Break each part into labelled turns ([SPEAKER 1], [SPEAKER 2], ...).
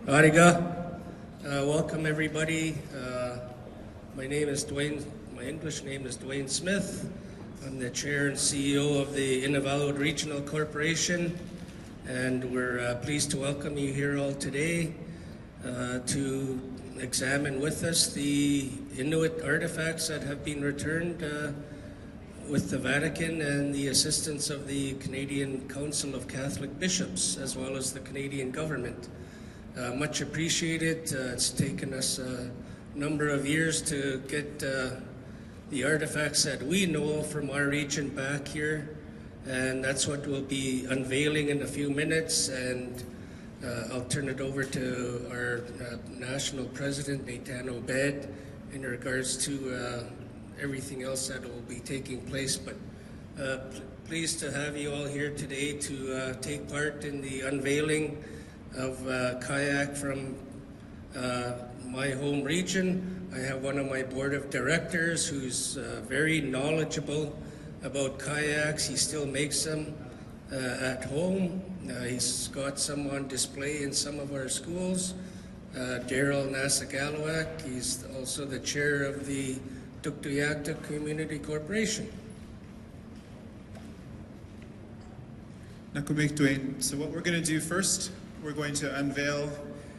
[SPEAKER 1] Ariga. Welcome everybody. My name is Dwayne. My English name is Dwayne Smith. I'm the chair and CEO of the Unveiling Regional Corporation, and we're pleased to welcome you here all today to examine with us the Inuit artifacts that have been returned with the Vatican and the assistance of the Canadian Council of Catholic Bishops, as well as the Canadian government. Much appreciated. It's taken us a number of years to get the artifacts that we know from our region back here, and that's what we'll be unveiling in a few minutes. And I'll turn it over to our national president, Nathan Obed, in regards to everything else that will be taking place. But pleased to have you all here today to take part in the unveiling of kayak from my home region. I have one of my board of directors who's very knowledgeable about kayaks. He still makes them at home. He's got some on display in some of our schools. Daryl Nasagalawak, he's also the chair of the Tuktoyaktuk Community Corporation.
[SPEAKER 2] Nakumek Dwayne. So what we're going to do first, we're going to unveil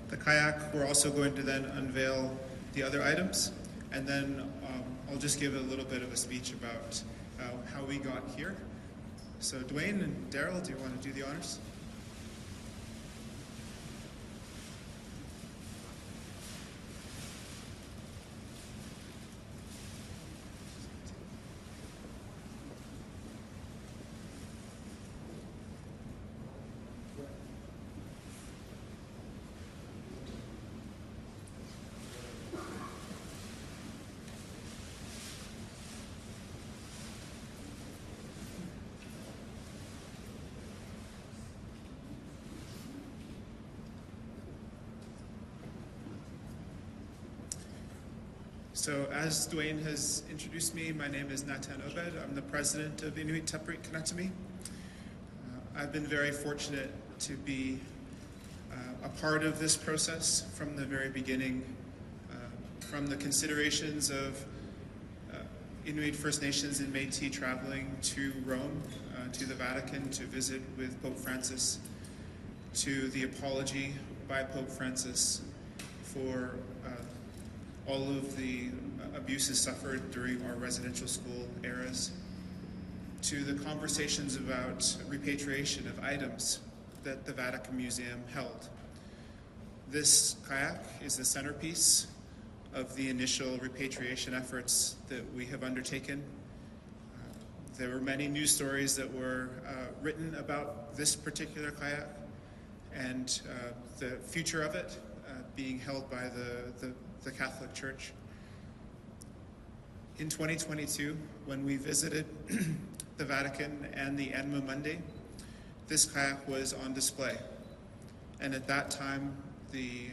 [SPEAKER 2] the kayak. We're also going to then unveil the other items. And then I'll just give a little bit of a speech about how we got here. So Dwayne and Daryl, do you want to do the honors? So as Dwayne has introduced me, my name is Nathan Obed. I'm the president of Inuit Teprik Kanatami. I've been very fortunate to be a part of this process from the very beginning, from the considerations of Inuit First Nations and Métis traveling to Rome, to the Vatican to visit with Pope Francis, to the apology by Pope Francis for all of the abuses suffered during our residential school eras, to the conversations about repatriation of items that the Vatican Museum held. This kayak is the centerpiece of the initial repatriation efforts that we have undertaken. There were many news stories that were written about this particular kayak and the future of it being held by the Catholic Church. In 2022, when we visited the Vatican and the Enma Monday, this kayak was on display. And at that time, the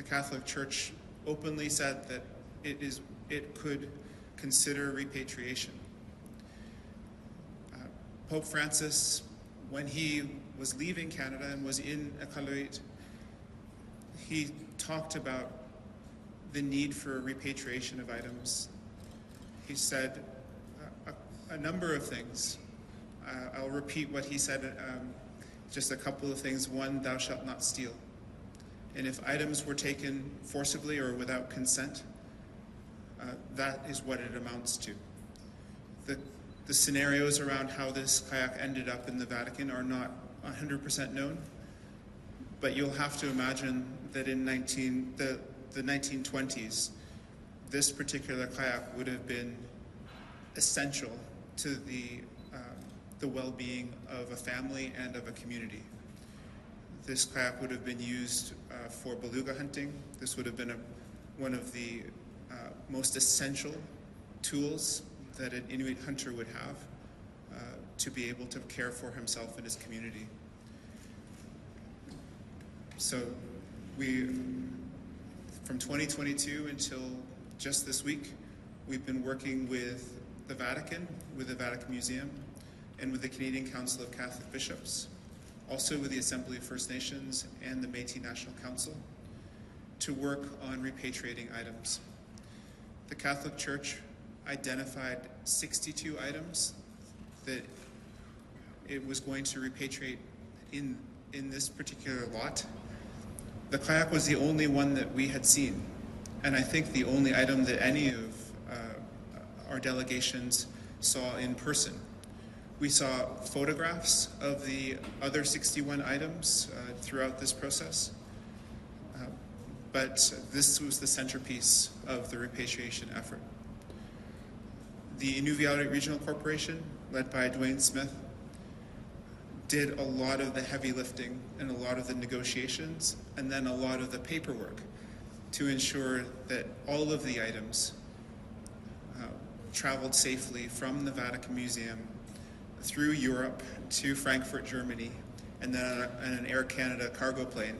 [SPEAKER 2] Catholic Church openly said that it could consider repatriation. Pope Francis, when he was leaving Canada and was in Iqaluit, he talked about the need for repatriation of items. He said a number of things. I'll repeat what he said, just a couple of things. One, thou shalt not steal. And if items were taken forcibly or without consent, that is what it amounts to. The scenarios around how this kayak ended up in the Vatican are not 100% known, but you'll have to imagine that in the 1920s, this particular kayak would have been essential to the well-being of a family and of a community. This kayak would have been used for beluga hunting. This would have been one of the most essential tools that an Inuit hunter would have to be able to care for himself and his community. So from 2022 until just this week, we've been working with the Vatican, with the Vatican Museum, and with the Canadian Council of Catholic Bishops also with the Assembly of First Nations and the Métis National Council, to work on repatriating items. The Catholic Church identified 62 items that it was going to repatriate in this particular lot. The kayak was the only one that we had seen, and I think the only item that any of our delegations saw in person. We saw photographs of the other 61 items throughout this process, but this was the centerpiece of the repatriation effort. The Unveiling Regional Corporation, led by Dwayne Smith, did a lot of the heavy lifting and a lot of the negotiations and then a lot of the paperwork to ensure that all of the items traveled safely from the Vatican Museum through Europe to Frankfurt, Germany, and then on an Air Canada cargo plane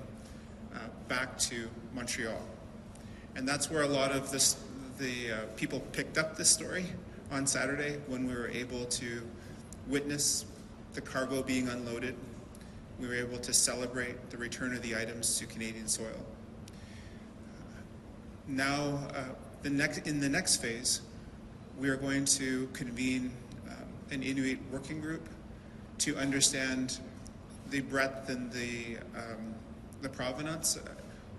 [SPEAKER 2] back to Montreal. And that's where a lot of the people picked up this story on Saturday when we were able to witness the cargo being unloaded. We were able to celebrate the return of the items to Canadian soil. Now, in the next phase, we are going to convene an Inuit working group to understand the breadth and the provenance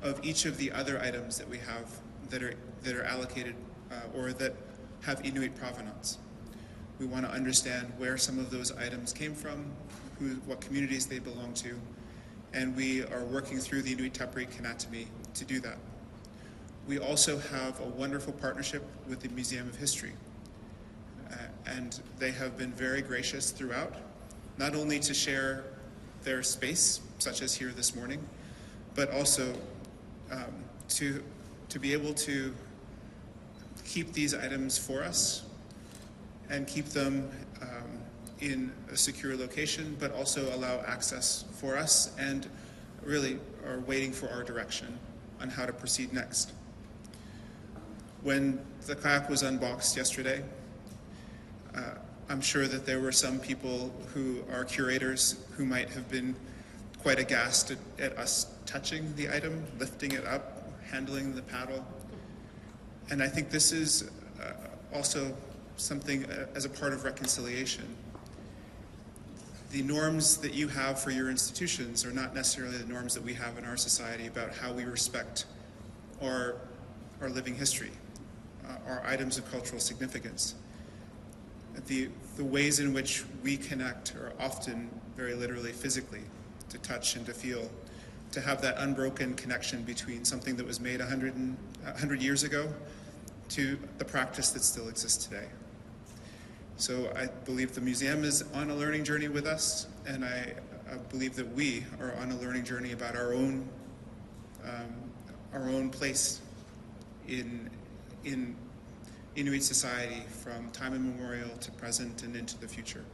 [SPEAKER 2] of each of the other items that we have that are allocated or that have Inuit provenance. We want to understand where some of those items came from, what communities they belong to, and we are working through the Inuit Taprik Anatomy to do that. We also have a wonderful partnership with the Museum of History, and they have been very gracious throughout, not only to share their space, such as here this morning, but also to be able to keep these items for us and keep them in a secure location, but also allow access for us and really are waiting for our direction on how to proceed next. When the kayak was unboxed yesterday, I'm sure that there were some people who are curators who might have been quite aghast at us touching the item, lifting it up, handling the paddle. And I think this is also something as a part of reconciliation. The norms that you have for your institutions are not necessarily the norms that we have in our society about how we respect our living history, our items of cultural significance. The ways in which we connect are often very literally physically, to touch and to feel, to have that unbroken connection between something that was made 100 years ago to the practice that still exists today. So I believe the museum is on a learning journey with us, and I believe that we are on a learning journey about our own place in Inuit society from time immemorial to present and into the future.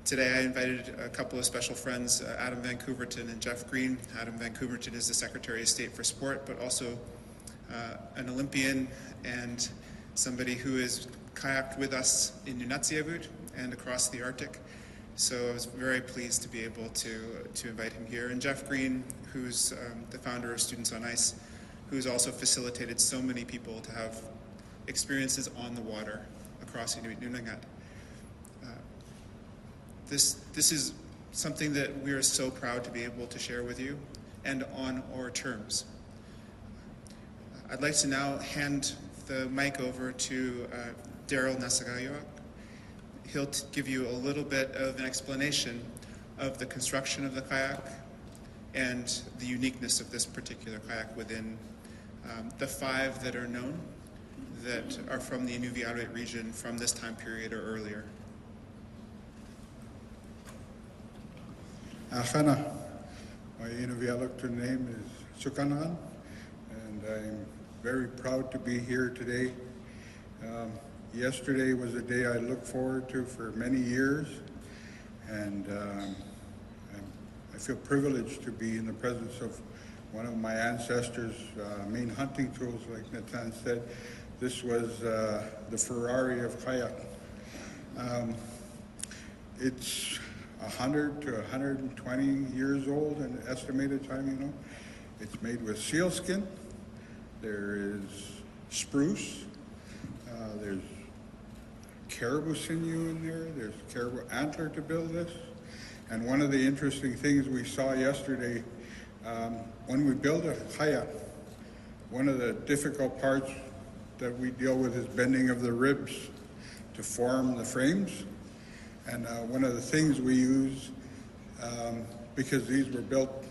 [SPEAKER 2] Today I invited a couple of special friends, Adam Van Couverton and Jeff Green. Adam Van Couverton is the Secretary of State for Sport, but also an Olympian and somebody who has kayaked with us in Nunatsiavut and across the Arctic. So I was very pleased to be able to invite him here. And Jeff Green, who's the founder of Students on Ice, who's also facilitated so many people to have experiences on the water across Inuit Nunangat. This is something that we are so proud to be able to share with you, and on our terms. I'd like to now hand the mic over to Daryl Nasagayoak. He'll give you a little bit of an explanation of the construction of the kayak and the uniqueness of this particular kayak within the 5 that are known that are from the Unveiling region from this time period or earlier.
[SPEAKER 3] Achana. My Inuvialuktun name is Sukanan, and I'm very proud to be here today. Yesterday was a day I looked forward to for many years, and I feel privileged to be in the presence of one of my ancestors' main hunting tools, like Nathan said. This was the Ferrari of kayak. It's 100 to 120 years old in estimated time, you know. It's made with sealskin. There is spruce. There's caribou sinew in there. There's caribou antler to build this. And one of the interesting things we saw yesterday, when we build a haya, one of the difficult parts that we deal with is bending of the ribs to form the frames. And one of the things we use, because these were built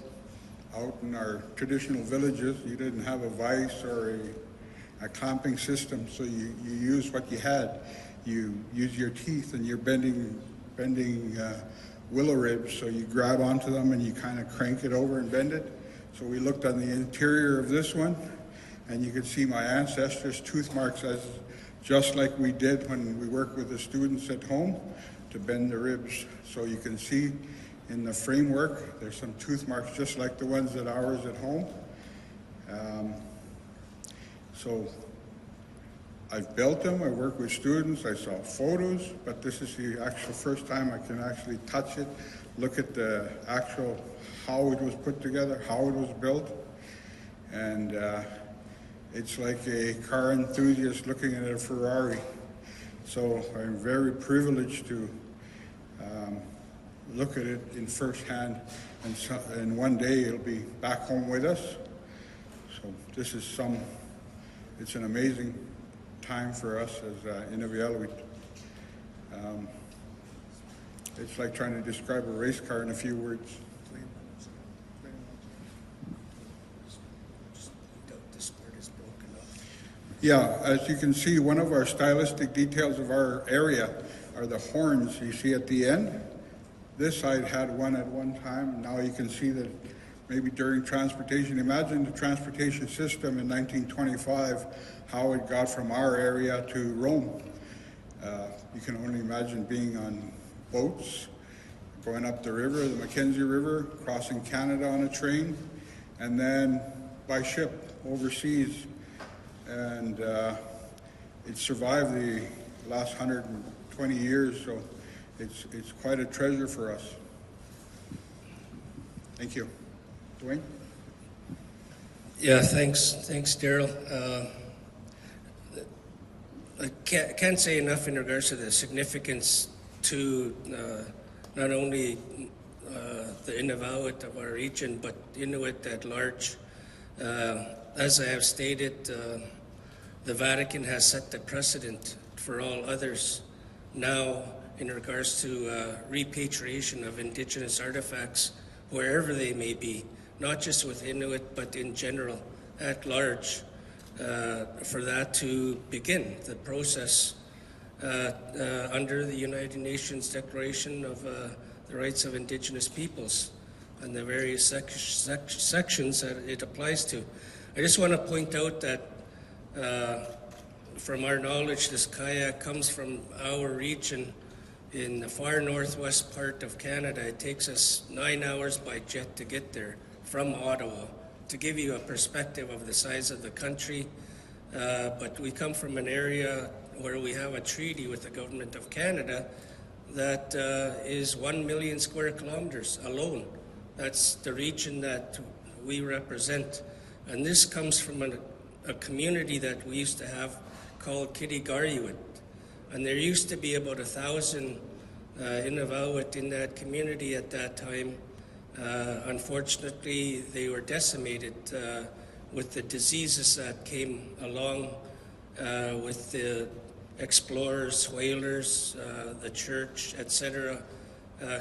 [SPEAKER 3] out in our traditional villages, you didn't have a vise or a clamping system, so you use what you had. You use your teeth and you're bending willow ribs, so you grab onto them and you kind of crank it over and bend it. So we looked on the interior of this one, and you could see my ancestors' tooth marks, as just like we did when we worked with the students at home to bend the ribs. So you can see in the framework, there's some tooth marks just like the ones at ours at home. So I've built them, I work with students, I saw photos, but this is the actual first time I can actually touch it, look at the actual, how it was put together, how it was built. And it's like a car enthusiast looking at a Ferrari. So I'm very privileged to look at it in firsthand, and one day it'll be back home with us. So this is it's an amazing time for us as Inuit. It's like trying to describe a race car in a few words.
[SPEAKER 1] This part is broken up.
[SPEAKER 3] Yeah, as you can see, one of our stylistic details of our area are the horns you see at the end. This side had one at one time. Now you can see that maybe during transportation. Imagine the transportation system in 1925, how it got from our area to Rome. You can only imagine being on boats, going up the river, the Mackenzie River, crossing Canada on a train, and then by ship overseas. And it survived the last 120 years, so it's quite a treasure for us. Thank you. Dwayne?
[SPEAKER 1] Yeah, thanks, Daryl. I can't say enough in regards to the significance to not only the Inuit of our region, but Inuit at large. As I have stated, the Vatican has set the precedent for all others now in regards to repatriation of Indigenous artifacts wherever they may be, not just with Inuit, but in general, at large, for that to begin the process under the United Nations Declaration of the Rights of Indigenous Peoples and the various sections that it applies to. I just want to point out that from our knowledge, this kayak comes from our region in the far northwest part of Canada. It takes us 9 hours by jet to get there from Ottawa, to give you a perspective of the size of the country. But we come from an area where we have a treaty with the Government of Canada that is 1 million square kilometers alone. That's the region that we represent. And this comes from a community that we used to have called Inuit. And there used to be about 1,000 Inuit in that community at that time. Unfortunately, they were decimated with the diseases that came along with the explorers, whalers, the church, etc.,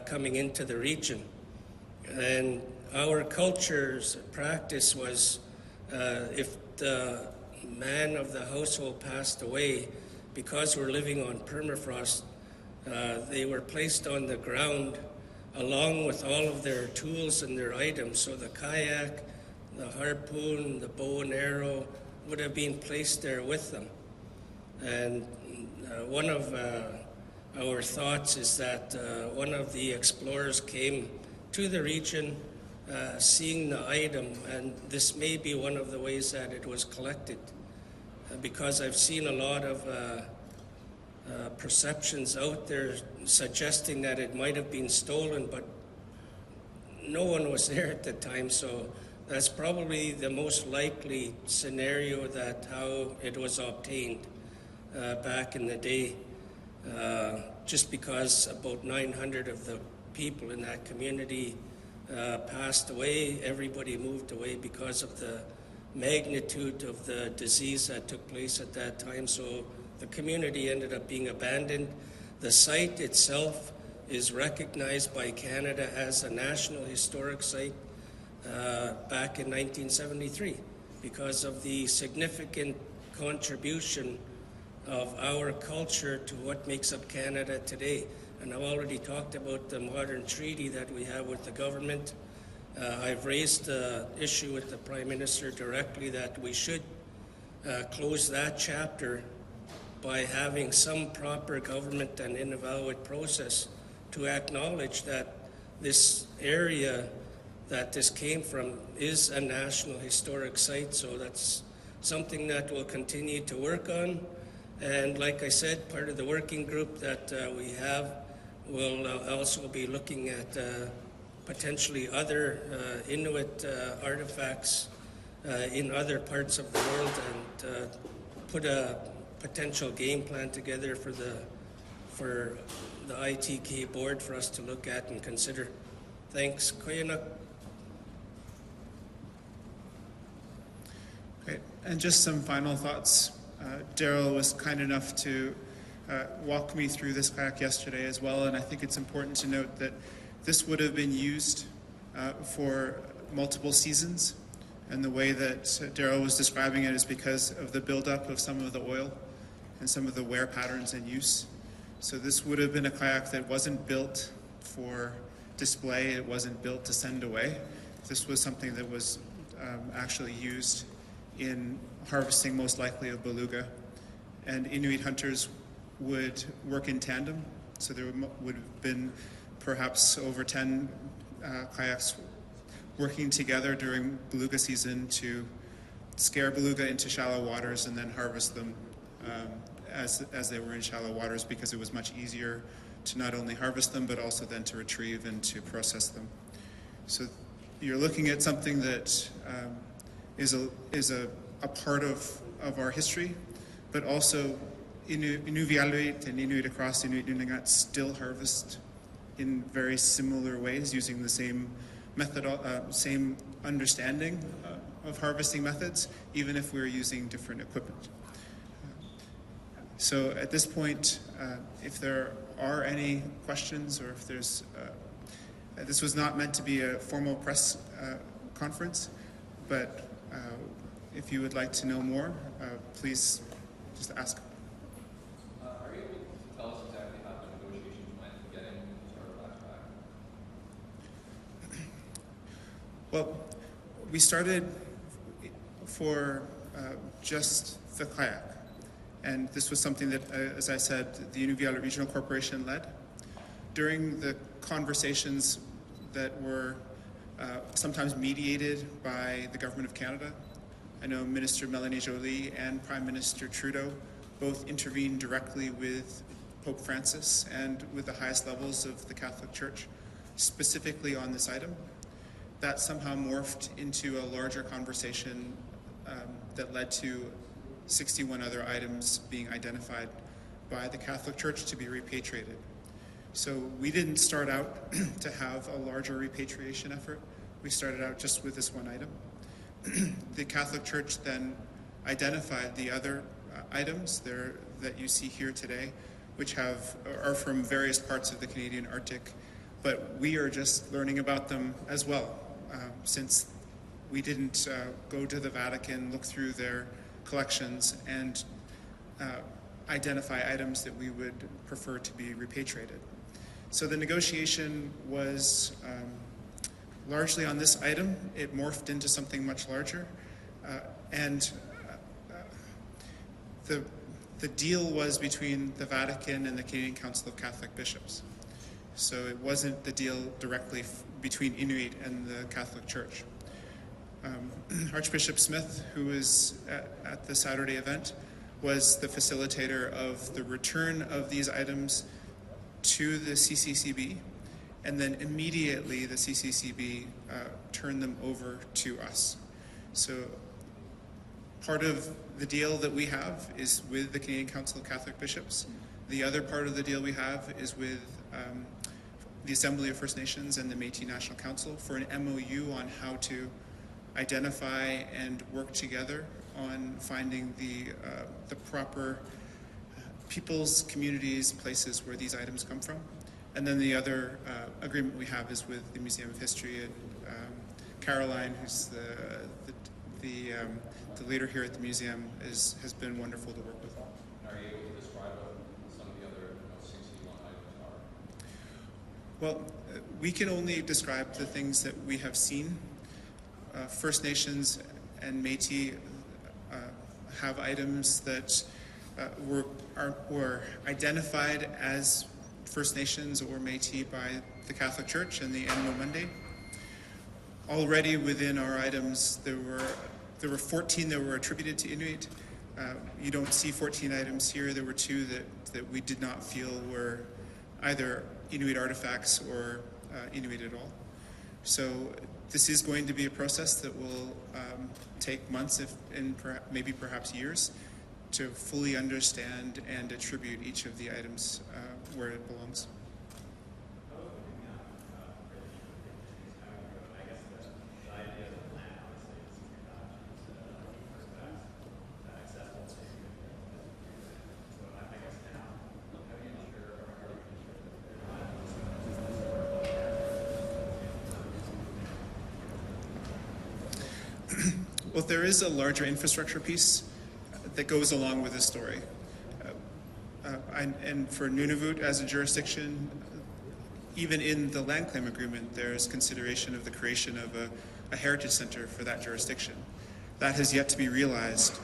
[SPEAKER 1] coming into the region. And our culture's practice was if the man of the household passed away, because we're living on permafrost, they were placed on the ground along with all of their tools and their items. So the kayak, the harpoon, the bow and arrow would have been placed there with them. And one of our thoughts is that one of the explorers came to the region seeing the item, and this may be one of the ways that it was collected, because I've seen a lot of perceptions out there suggesting that it might have been stolen, but no one was there at the time, so that's probably the most likely scenario that how it was obtained back in the day. Just because about 900 of the people in that community passed away, everybody moved away because of the magnitude of the disease that took place at that time. So the community ended up being abandoned. The site itself is recognized by Canada as a National Historic Site back in 1973 because of the significant contribution of our culture to what makes up Canada today. And I've already talked about the modern treaty that we have with the government. I've raised the issue with the Prime Minister directly that we should close that chapter by having some proper government and Inuvialuit process to acknowledge that this area that this came from is a National Historic Site. So that's something that we'll continue to work on. And like I said, part of the working group that we have will also be looking at potentially other Inuit artifacts in other parts of the world and put a potential game plan together for the ITK board for us to look at and consider. Thanks. Koyanak.
[SPEAKER 2] Okay, and just some final thoughts. Daryl was kind enough to walk me through this kayak yesterday as well, and I think it's important to note that this would have been used for multiple seasons, and the way that Daryl was describing it is because of the buildup of some of the oil and some of the wear patterns in use. So this would have been a kayak that wasn't built for display, it wasn't built to send away. This was something that was actually used in harvesting, most likely of beluga. And Inuit hunters would work in tandem, so there would have been perhaps over 10 kayaks working together during beluga season to scare beluga into shallow waters and then harvest them as they were in shallow waters, because it was much easier to not only harvest them but also then to retrieve and to process them. So you're looking at something that is a part of our history, but also Inuvialuit and Inuit across Inuit Nunagat still harvest in very similar ways using the same method, same understanding of harvesting methods, even if we're using different equipment. So at this point, if there are any questions, or if there's, this was not meant to be a formal press conference, but if you would like to know more, please just ask.
[SPEAKER 4] Are you able to tell us exactly how the negotiations went getting started last time?
[SPEAKER 2] Well, we started for just the kayak. And this was something that, as I said, the Unveiling Regional Corporation led. During the conversations that were sometimes mediated by the Government of Canada, I know Minister Melanie Joly and Prime Minister Trudeau both intervened directly with Pope Francis and with the highest levels of the Catholic Church, specifically on this item. That somehow morphed into a larger conversation that led to 61 other items being identified by the Catholic Church to be repatriated. So we didn't start out to have a larger repatriation effort. We started out just with this one item. The Catholic Church then identified the other items there that you see here today, which are from various parts of the Canadian Arctic, but we are just learning about them as well, since we didn't go to the Vatican, look through their collections, and identify items that we would prefer to be repatriated. So the negotiation was largely on this item. It morphed into something much larger, and the deal was between the Vatican and the Canadian Council of Catholic Bishops. So it wasn't the deal directly between Inuit and the Catholic Church. Archbishop Smith, who was at the Saturday event, was the facilitator of the return of these items to the CCCB, and then immediately the CCCB turned them over to us. So part of the deal that we have is with the Canadian Council of Catholic Bishops. The other part of the deal we have is with the Assembly of First Nations and the Métis National Council for an MOU on how to identify and work together on finding the proper peoples, communities, places where these items come from. And then the other agreement we have is with the Museum of History, and Caroline, who's the leader here at the museum, has been wonderful to work with.
[SPEAKER 4] Are you able to describe what some of the other 61 items are?
[SPEAKER 2] Well, we can only describe the things that we have seen. First Nations and Métis have items that were identified as First Nations or Métis by the Catholic Church and the Annual Monday. Already within our items, there were 14 that were attributed to Inuit. You don't see 14 items here. There were 2 that we did not feel were either Inuit artifacts or Inuit at all. So this is going to be a process that will take months, maybe perhaps years, to fully understand and attribute each of the items where it belongs. Well, there is a larger infrastructure piece that goes along with this story. And for Nunavut as a jurisdiction, even in the land claim agreement, there's consideration of the creation of a heritage center for that jurisdiction. That has yet to be realized.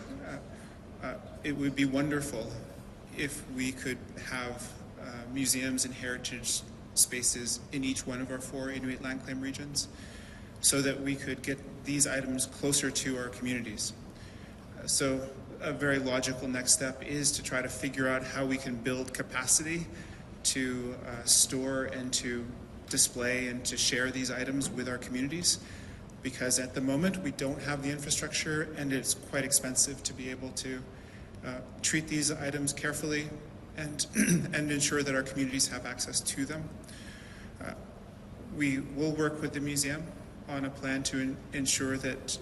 [SPEAKER 2] It would be wonderful if we could have museums and heritage spaces in each one of our 4 Inuit land claim regions, so that we could get these items closer to our communities. So a very logical next step is to try to figure out how we can build capacity to store and to display and to share these items with our communities, because at the moment we don't have the infrastructure, and it's quite expensive to be able to treat these items carefully and ensure that our communities have access to them. We will work with the museum on a plan to ensure that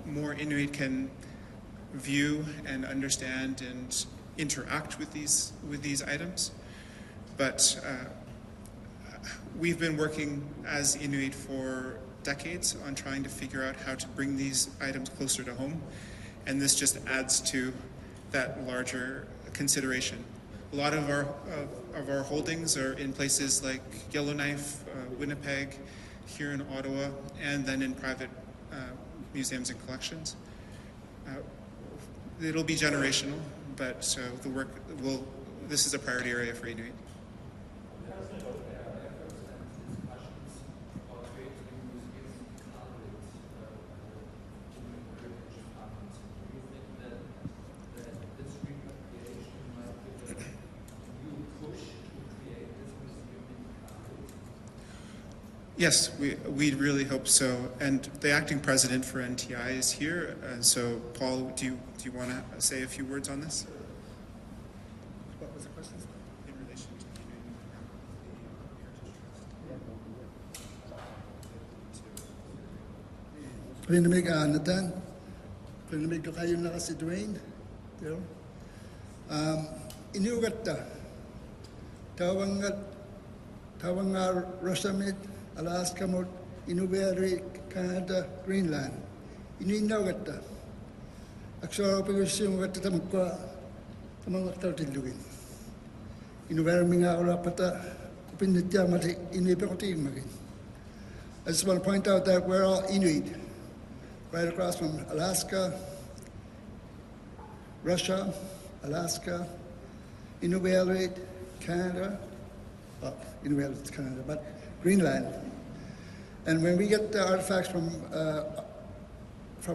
[SPEAKER 2] more Inuit can view and understand and interact with these items. But we've been working as Inuit for decades on trying to figure out how to bring these items closer to home, and this just adds to that larger consideration. A lot of our holdings are in places like Yellowknife, Winnipeg, here in Ottawa, and then in private museums and collections. It'll be generational, but the work this is a priority area for Inuit. Yes, we really hope so. And the acting president for NTI is here. And so, Paul, do you want to say a few words on this? What was the question? In relation to
[SPEAKER 5] Pinamig Nathan, Pinamig to kayo na si Dwayne. Inugatta, Tawangar Rosamid, Alaska mot Inuveri, Canada, Greenland. Inuinawgatta. Aksara pagusyung gatta tamagwa tamangaktaw tilugin. Inuveri minga orapata kupinitya mati inipekoting magin. I just want to point out that we're all Inuit, right across from Alaska, Russia, Alaska, Inuit, Canada, well, Inuit Canada, but Greenland. And when we get the artifacts from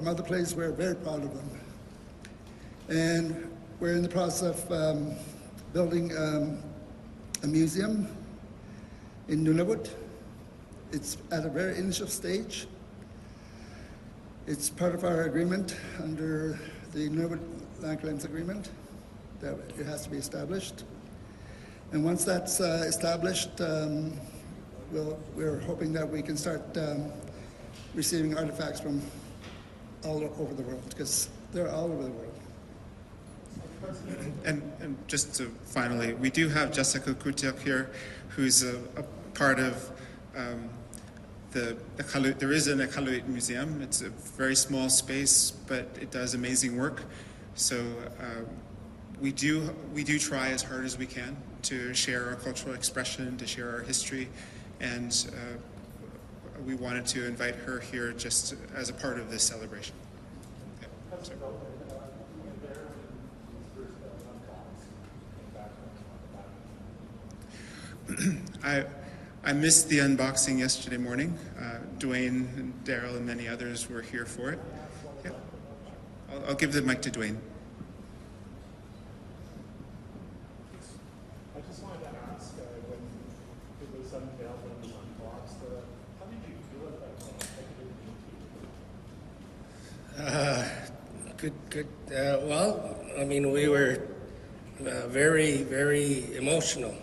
[SPEAKER 5] other places, we're very proud of them. And we're in the process of building a museum in Nunavut. It's at a very initial stage. It's part of our agreement under the Nunavut Land Claims Agreement that it has to be established. And once that's established, we're hoping that we can start receiving artifacts from all over the world, because they're all over the world.
[SPEAKER 2] And just to finally, we do have Jessica Kutiak here, who's a part of the Iqaluit. There is an Iqaluit museum. It's a very small space, but it does amazing work. So we do try as hard as we can to share our cultural expression, to share our history, and we wanted to invite her here just as a part of this celebration. Okay. Sorry. I missed the unboxing yesterday morning. Dwayne and Daryl and many others were here for it. Yeah. I'll give the mic to Dwayne.
[SPEAKER 6] I just wanted to ask, when it was unveiled, when it was unboxed, how did you feel at that point?
[SPEAKER 1] Good. Well, I mean, we were very, very emotional.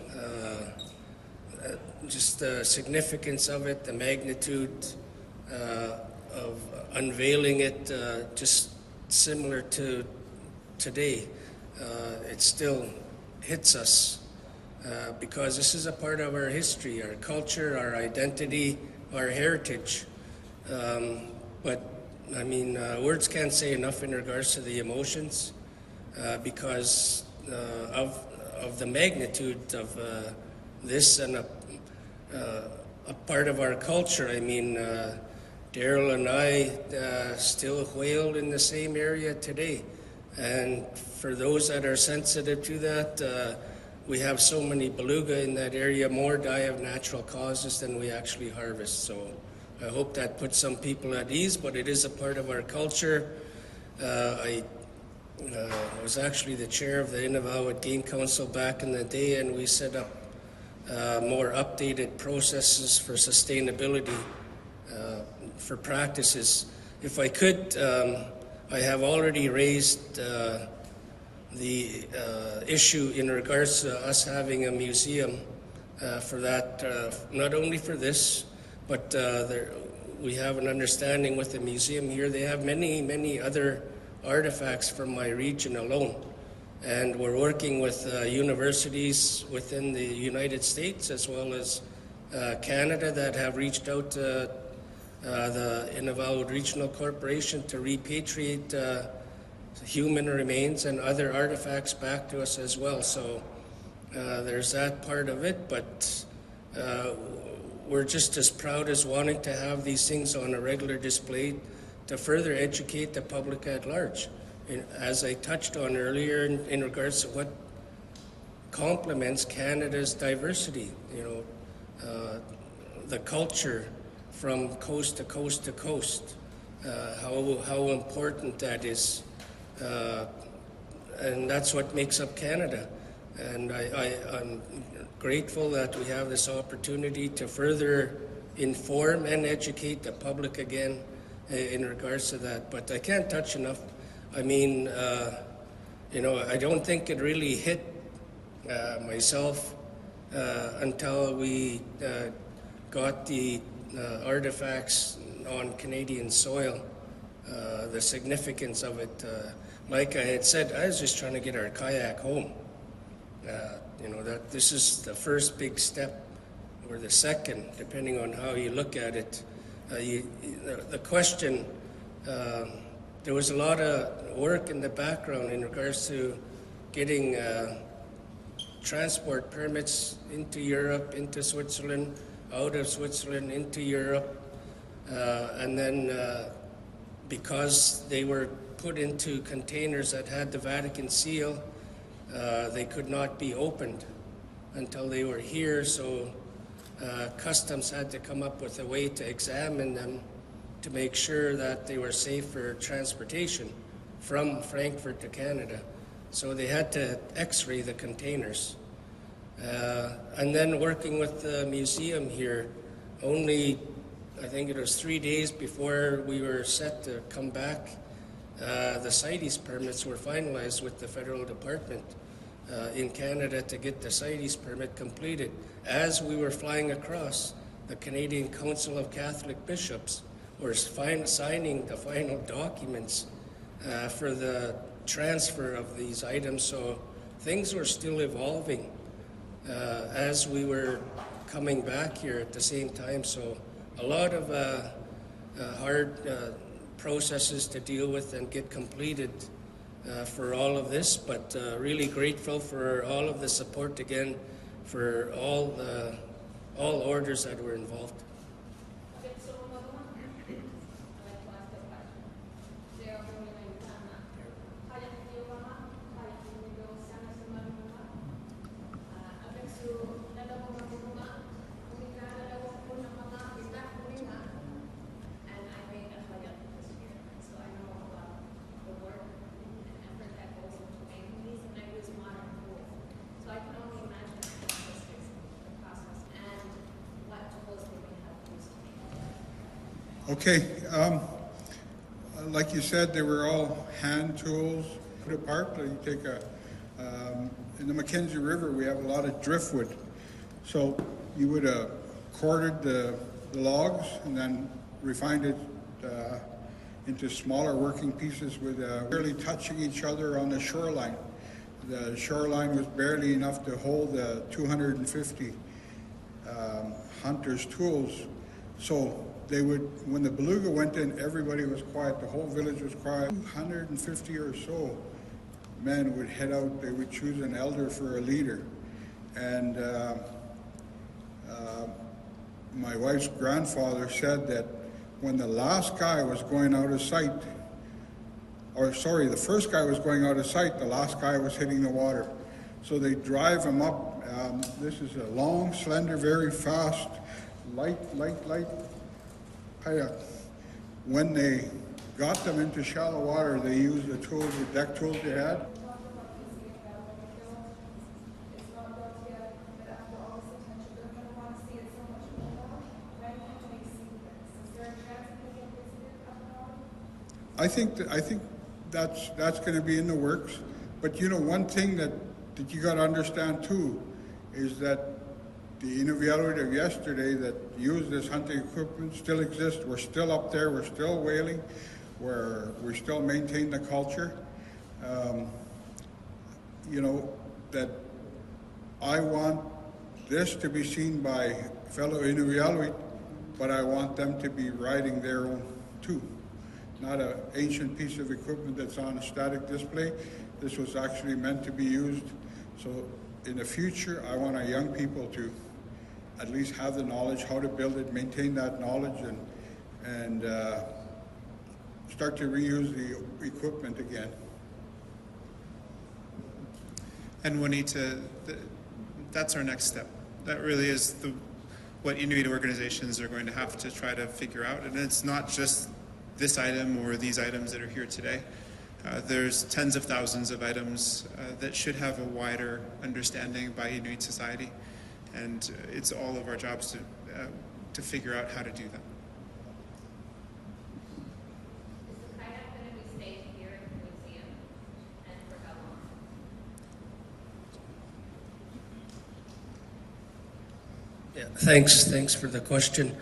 [SPEAKER 1] Just the significance of it, the magnitude of unveiling it, just similar to today. It still hits us because this is a part of our history, our culture, our identity, our heritage. But I mean, words can't say enough in regards to the emotions because of the magnitude of this and a part of our culture. I mean, Daryl and I still whale in the same area today. And for those that are sensitive to that, we have so many beluga in that area, more die of natural causes than we actually harvest. So I hope that puts some people at ease, but it is a part of our culture. I was actually the chair of the Inuvialuit Game Council back in the day, and we set up more updated processes for sustainability, for practices. If I could, I have already raised the issue in regards to us having a museum for that, not only for this, but we have an understanding with the museum here. They have many, many other artifacts from my region alone. And we're working with universities within the United States as well as Canada that have reached out to the Inuvialuit Regional Corporation to repatriate human remains and other artifacts back to us as well. So there's that part of it, but we're just as proud as wanting to have these things on a regular display to further educate the public at large. As I touched on earlier in regards to what complements Canada's diversity, the culture from coast to coast to coast, how important that is, and that's what makes up Canada. And I'm grateful that we have this opportunity to further inform and educate the public again in regards to that. But I can't touch enough. I mean, I don't think it really hit myself until we got the artifacts on Canadian soil, the significance of it. Like I had said, I was just trying to get our kayak home. That this is the first big step, or the second, depending on how you look at it. The question, there was a lot of work in the background in regards to getting transport permits into Europe, into Switzerland, out of Switzerland, into Europe. And then because they were put into containers that had the Vatican seal, they could not be opened until they were here. So customs had to come up with a way to examine them to make sure that they were safe for transportation from Frankfurt to Canada. So they had to x-ray the containers. And then working with the museum here, only, I think it was 3 days before we were set to come back, the CITES permits were finalized with the federal department in Canada to get the CITES permit completed. As we were flying across, the Canadian Council of Catholic Bishops were signing the final documents for the transfer of these items. So things were still evolving as we were coming back here at the same time. So a lot of hard processes to deal with and get completed for all of this, but really grateful for all of the support again for all orders that were involved.
[SPEAKER 3] Okay, like you said, they were all hand tools put apart. You take in the Mackenzie River, we have a lot of driftwood. So you would have corded the logs and then refined it into smaller working pieces with barely touching each other on the shoreline. The shoreline was barely enough to hold 250 hunters' tools. So they would, when the beluga went in, everybody was quiet. The whole village was quiet. 250 or so men would head out. They would choose an elder for a leader. And my wife's grandfather said that when the last guy was going out of sight, or sorry, the first guy was going out of sight, the last guy was hitting the water. So they drive him up. This is a long, slender, very fast, light kayak. When they got them into shallow water, they used the tools, the deck tools they had. I think that's going to be in the works. But you know, one thing that you got to understand too is that the Inuit of yesterday that used this hunting equipment still exists. We're still up there. We're still whaling. We still maintain the culture. You know, that I want this to be seen by fellow Inuit, but I want them to be riding their own too. Not an ancient piece of equipment that's on a static display. This was actually meant to be used. So in the future, I want our young people to at least have the knowledge how to build it, maintain that knowledge, and start to reuse the equipment again.
[SPEAKER 2] And Juanita, that's our next step. That really is what Inuit organizations are going to have to try to figure out. And it's not just this item or these items that are here today. There's tens of thousands of items that should have a wider understanding by Inuit society. And it's all of our jobs to figure out how to do that.
[SPEAKER 7] Is the kayak going to be stayed here at the museum, and for how long?
[SPEAKER 1] Yeah, thanks for the question.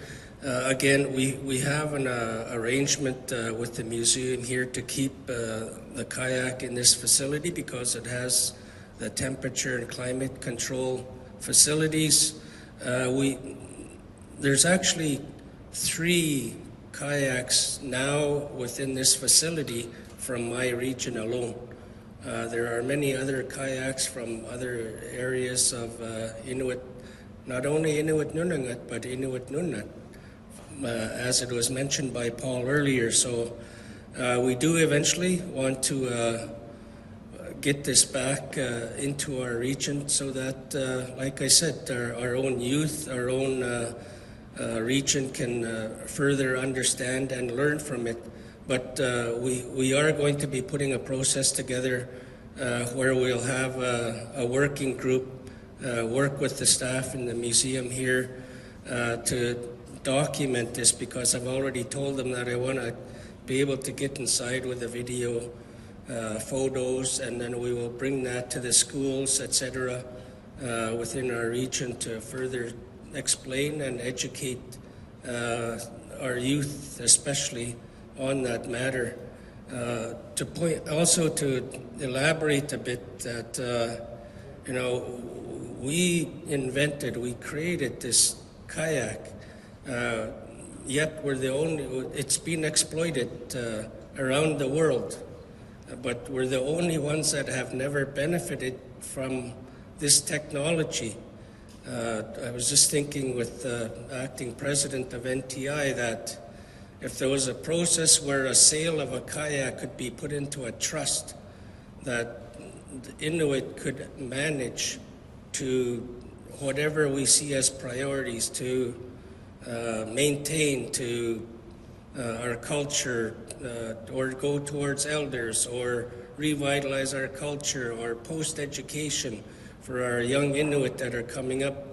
[SPEAKER 1] Again, we have an arrangement with the museum here to keep the kayak in this facility because it has the temperature and climate control facilities. There's actually 3 kayaks now within this facility from my region alone. There are many other kayaks from other areas of Inuit, not only Inuit Nunangat, but Inuit Nunat, as it was mentioned by Paul earlier. So we do eventually want to get this back into our region so that, like I said, our own youth, our own region can further understand and learn from it. But we are going to be putting a process together where we'll have a working group work with the staff in the museum here to document this, because I've already told them that I want to be able to get inside with the video photos, and then we will bring that to the schools, etc., within our region to further explain and educate our youth, especially, on that matter. To point also to elaborate a bit that we created this kayak, yet we're the only. It's been exploited around the world, but we're the only ones that have never benefited from this technology. I was just thinking with the acting president of NTI that if there was a process where a sale of a kayak could be put into a trust, that the Inuit could manage to whatever we see as priorities to maintain to our culture, or go towards elders, or revitalize our culture, or post-education for our young Inuit that are coming up.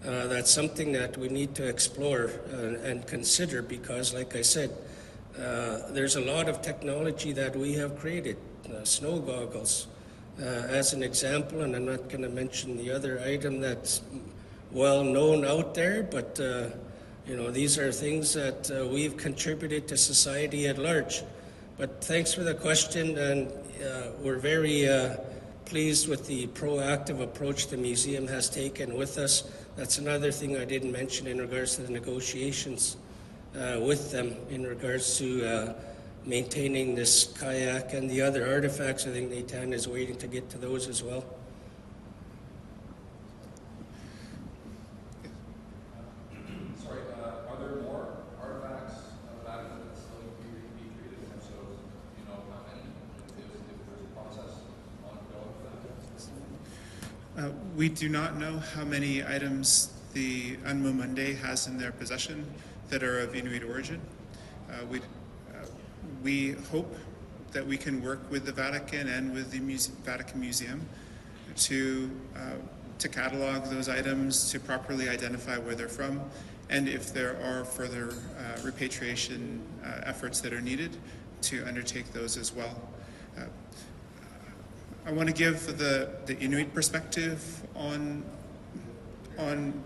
[SPEAKER 1] That's something that we need to explore and consider, because, like I said, there's a lot of technology that we have created. Snow goggles, as an example, and I'm not going to mention the other item that's well known out there, but these are things that we've contributed to society at large. But thanks for the question, and we're very pleased with the proactive approach the museum has taken with us. That's another thing I didn't mention in regards to the negotiations with them in regards to maintaining this kayak and the other artifacts. I think Nathan is waiting to get to those as well.
[SPEAKER 4] Sorry, are there more artifacts of Vatican that still need to be repatriated? And so, how many? If there's a process ongoing for that?
[SPEAKER 2] We do not know how many items the Unmumunde has in their possession that are of Inuit origin. We hope that we can work with the Vatican and with the Vatican Museum to catalog those items, to properly identify where they're from, and if there are further repatriation efforts that are needed, to undertake those as well. I want to give the Inuit perspective on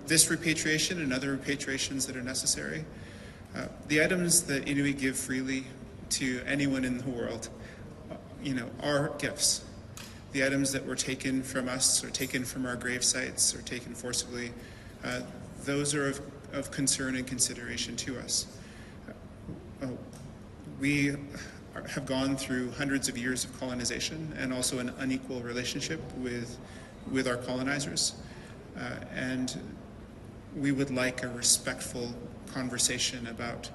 [SPEAKER 2] this repatriation and other repatriations that are necessary. The items that Inuit give freely to anyone in the world, are gifts. The items that were taken from us, or taken from our grave sites, or taken forcibly, those are of concern and consideration to us. We have gone through hundreds of years of colonization, and also an unequal relationship with our colonizers. And we would like a respectful conversation about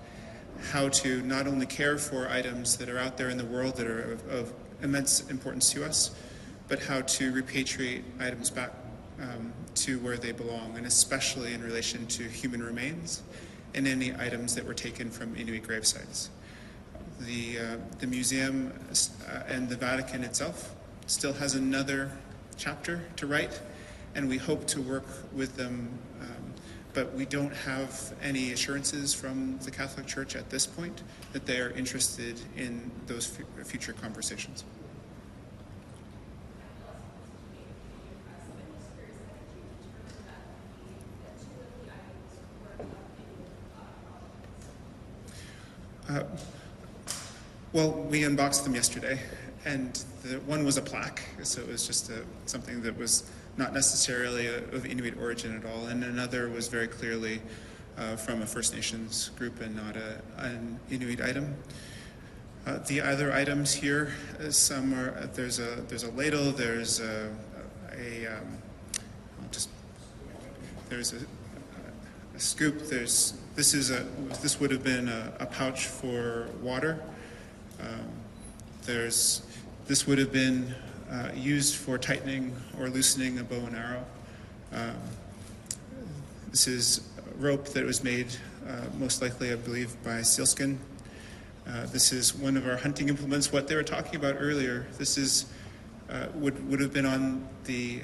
[SPEAKER 2] how to not only care for items that are out there in the world that are of immense importance to us, but how to repatriate items back to where they belong, and especially in relation to human remains and any items that were taken from Inuit grave sites. The museum and the Vatican itself still has another chapter to write, and we hope to work with them, but we don't have any assurances from the Catholic Church at this point that they are interested in those future conversations. Well, we unboxed them yesterday, and the one was a plaque, so it was just something that was not necessarily of Inuit origin at all, and another was very clearly from a First Nations group and not an Inuit item. The other items here, some are there's a ladle, there's there's a scoop. This would have been a pouch for water. This would have been used for tightening or loosening a bow and arrow. This is rope that was made most likely, I believe, by sealskin. This is one of our hunting implements. What they were talking about earlier, this is would have been on the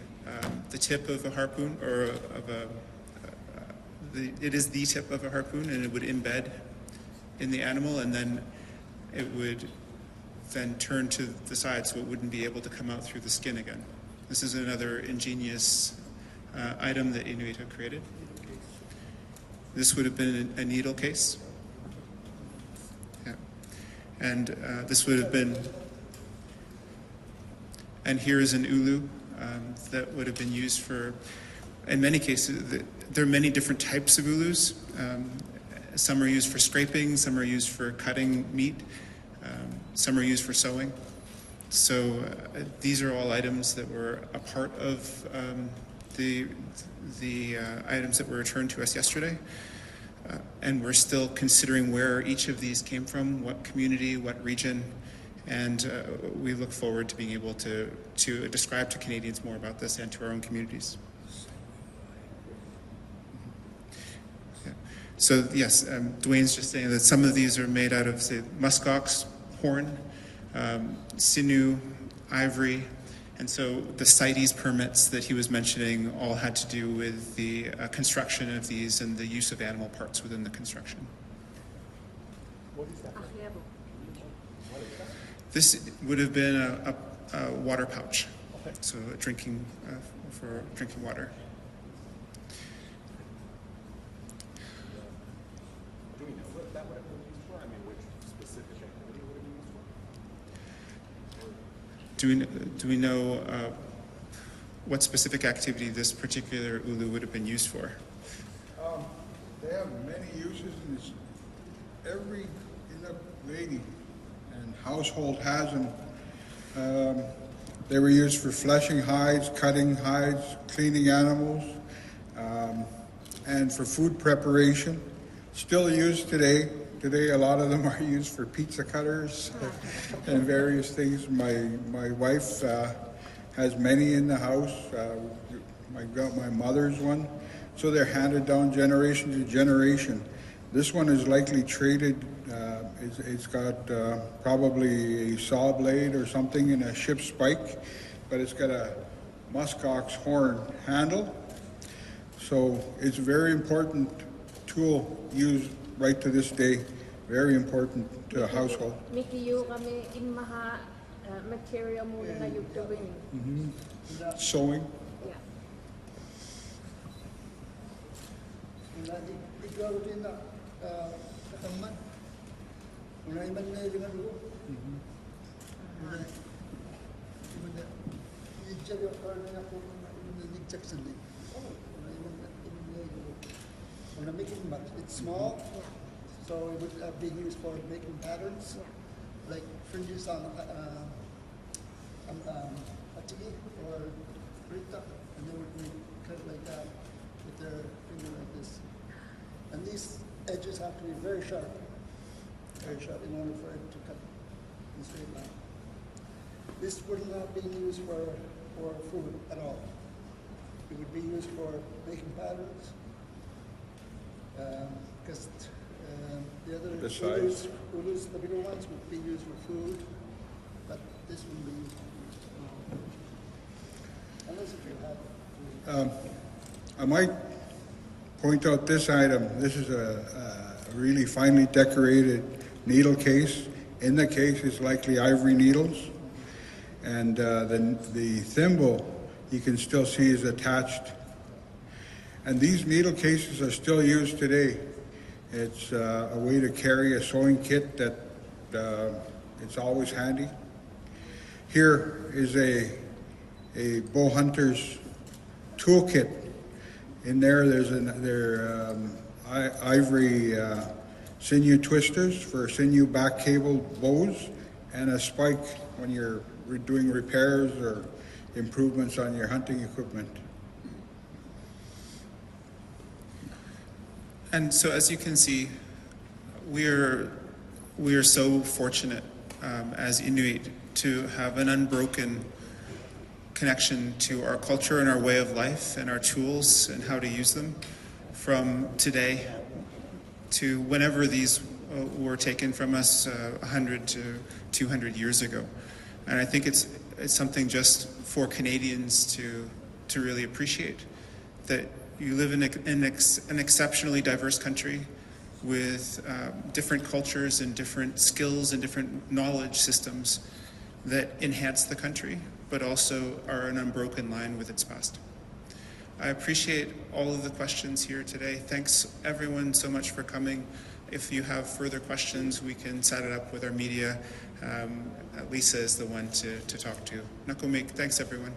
[SPEAKER 2] tip of a harpoon, or it is the tip of a harpoon, and it would embed in the animal, and then it would then turn to the side so it wouldn't be able to come out through the skin again. This is another ingenious item that Inuit have created. This would have been a needle case. Yeah. And this would have been, and here is an ulu that would have been used for, in many cases, there are many different types of ulus. Some are used for scraping, some are used for cutting meat, some are used for sewing. So these are all items that were a part of the items that were returned to us yesterday. And we're still considering where each of these came from, what community, what region, and we look forward to being able to describe to Canadians more about this and to our own communities. Yeah. So yes, Dwayne's just saying that some of these are made out of, say, muskox horn, sinew, ivory, and so the CITES permits that he was mentioning all had to do with the construction of these and the use of animal parts within the construction.
[SPEAKER 6] What is that?
[SPEAKER 2] This would have been a water pouch,
[SPEAKER 6] Okay.
[SPEAKER 2] so drinking for drinking water.
[SPEAKER 6] Do we know what that would have been used for? I mean, which specific activity would have been used for?
[SPEAKER 2] Do we know what specific activity this particular ulu would have been used for?
[SPEAKER 3] They have many uses, and it's every Inuit lady and household has them. They were used for fleshing hides, cutting hides, cleaning animals, and for food preparation. Still used today. Today, a lot of them are used for pizza cutters and various things. My wife has many in the house. I got my mother's one. So they're handed down generation to generation. This one is likely traded. It's got probably a saw blade or something and a ship spike, but it's got a muskox horn handle. So it's a very important tool used right to this day. Very important to a household.
[SPEAKER 8] Mikiyo kami imaha material muna na yung tuwing.
[SPEAKER 3] Sewing.
[SPEAKER 8] Yeah.
[SPEAKER 5] Ikaw din na kataman. Unay man na yung ano. Ijab yung karne na po na nigchak sa lig. Unay man na yung una making mat. It's small, so it would be used for making patterns, like fringes on a tea or rita, and they would make cut like that with their finger like this. And these edges have to be very sharp in order for it to cut in straight line. This would not be used for food at all. It would be used for making patterns, because the other ulus, the bigger ones, would be used for food, but this wouldn't be used for food. Unless if you have.
[SPEAKER 3] I might point out this item. This is a really finely decorated needle case. In the case is likely ivory needles. And the thimble you can still see is attached. And these needle cases are still used today. It's a way to carry a sewing kit that it's always handy. Here is a bow hunter's toolkit. In there, there's ivory sinew twisters for sinew back cable bows, and a spike when you're doing repairs or improvements on your hunting equipment.
[SPEAKER 2] And so, as you can see, we are so fortunate as Inuit to have an unbroken connection to our culture and our way of life and our tools and how to use them from today to whenever these were taken from us 100 to 200 years ago. And I think it's it's something just for Canadians to really appreciate, that you live in an exceptionally diverse country with different cultures and different skills and different knowledge systems that enhance the country, but also are an unbroken line with its past. I appreciate all of the questions here today. Thanks everyone so much for coming. If you have further questions, we can set it up with our media. Lisa is the one to talk to. Nakomik, thanks everyone.